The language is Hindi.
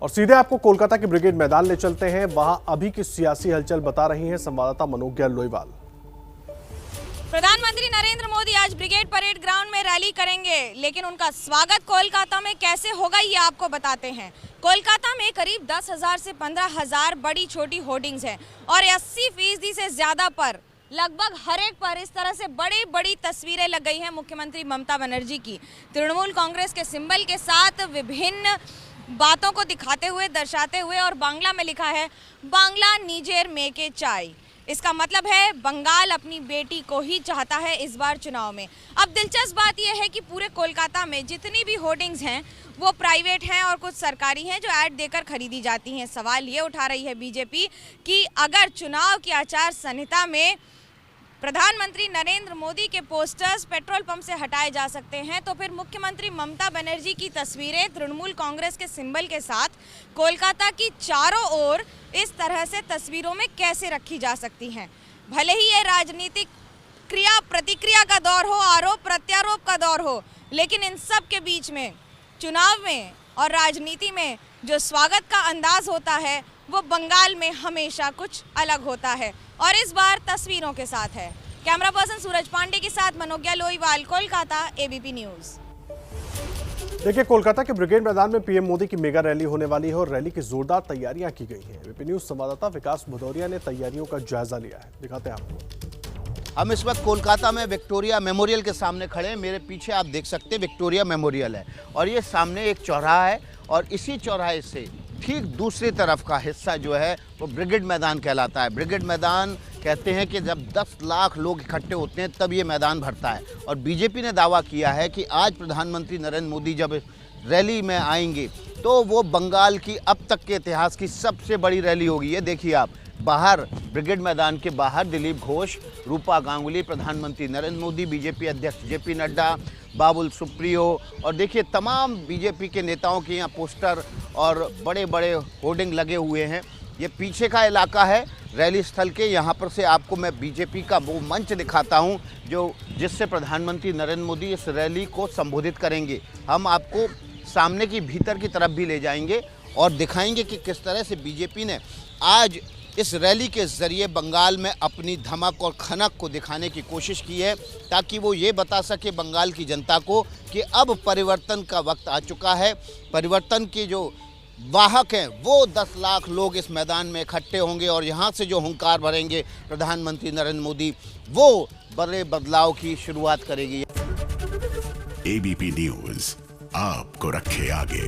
और सीधे आपको कोलकाता के ब्रिगेड मैदान ले चलते हैं। वहां अभी की सियासी हलचल बता रही हैं संवाददाता मनोज्ञा लोईवाल। प्रधानमंत्री नरेंद्र मोदी आज ब्रिगेड परेड ग्राउंड में रैली करेंगे, लेकिन उनका स्वागत कोलकाता में कैसे होगा ये आपको बताते हैं। कोलकाता में करीब 10,000 से 15,000 बड़ी छोटी होर्डिंग्स हैं और 80% से ज्यादा पर लगभग हर एक पर इस तरह से बड़ी बड़ी तस्वीरें लग गई हैं मुख्यमंत्री ममता बनर्जी की, तृणमूल कांग्रेस के सिंबल के साथ विभिन्न बातों को दिखाते हुए, दर्शाते हुए, और बांग्ला में लिखा है बांग्ला निजेर मेके चाय। इसका मतलब है बंगाल अपनी बेटी को ही चाहता है इस बार चुनाव में। अब दिलचस्प बात यह है कि पूरे कोलकाता में जितनी भी होर्डिंग्स हैं वो प्राइवेट हैं और कुछ सरकारी हैं जो ऐड देकर खरीदी जाती हैं। सवाल ये उठा रही है बीजेपी कि अगर चुनाव की आचार संहिता में प्रधानमंत्री नरेंद्र मोदी के पोस्टर्स पेट्रोल पंप से हटाए जा सकते हैं, तो फिर मुख्यमंत्री ममता बनर्जी की तस्वीरें तृणमूल कांग्रेस के सिंबल के साथ कोलकाता की चारों ओर इस तरह से तस्वीरों में कैसे रखी जा सकती हैं। भले ही ये राजनीतिक क्रिया प्रतिक्रिया का दौर हो, आरोप प्रत्यारोप का दौर हो, लेकिन इन सब के बीच में चुनाव में और राजनीति में जो स्वागत का अंदाज होता है वो बंगाल में हमेशा कुछ अलग होता है, और इस बार तस्वीरों के साथ है। कैमरा पर्सन सूरज पांडे के साथ मनोज्ञा लोईवाल, कोलकाता, एबीपी न्यूज। देखिए, कोलकाता के ब्रिगेड मैदान में पीएम मोदी की मेगा रैली होने वाली है और रैली की जोरदार तैयारियां की गई हैं। एबीपी न्यूज संवाददाता विकास भदौरिया ने तैयारियों का जायजा लिया है, दिखाते हैं आपको। हम इस वक्त कोलकाता में विक्टोरिया मेमोरियल के सामने खड़े हैं। मेरे पीछे आप देख सकते हैं विक्टोरिया मेमोरियल है और ये सामने एक चौराहा है और इसी चौराहे से ठीक दूसरी तरफ का हिस्सा जो है वो ब्रिगेड मैदान कहलाता है। ब्रिगेड मैदान कहते हैं कि जब 10 लाख लोग इकट्ठे होते हैं तब ये मैदान भरता है और बीजेपी ने दावा किया है कि आज प्रधानमंत्री नरेंद्र मोदी जब रैली में आएंगे तो वो बंगाल की अब तक के इतिहास की सबसे बड़ी रैली होगी। ये देखिए आप, बाहर ब्रिगेड मैदान के बाहर दिलीप घोष, रूपा गांगुली, प्रधानमंत्री नरेंद्र मोदी, बीजेपी अध्यक्ष जेपी नड्डा, बाबुल सुप्रियो और देखिए तमाम बीजेपी के नेताओं के यहाँ पोस्टर और बड़े बड़े होर्डिंग लगे हुए हैं। ये पीछे का इलाका है रैली स्थल के। यहाँ पर से आपको मैं बीजेपी का वो मंच दिखाता हूँ जिससे प्रधानमंत्री नरेंद्र मोदी इस रैली को संबोधित करेंगे। हम आपको सामने की भीतर की तरफ भी ले जाएंगे और दिखाएंगे कि किस तरह से बीजेपी ने आज इस रैली के ज़रिए बंगाल में अपनी धमक और खनक को दिखाने की कोशिश की है ताकि वो ये बता सके बंगाल की जनता को कि अब परिवर्तन का वक्त आ चुका है। परिवर्तन के जो वाहक हैं वो 10 लाख लोग इस मैदान में इकट्ठे होंगे और यहाँ से जो हुंकार भरेंगे प्रधानमंत्री नरेंद्र मोदी, वो बड़े बदलाव की शुरुआत करेगी। एबीपी न्यूज़ आपको रखे आगे।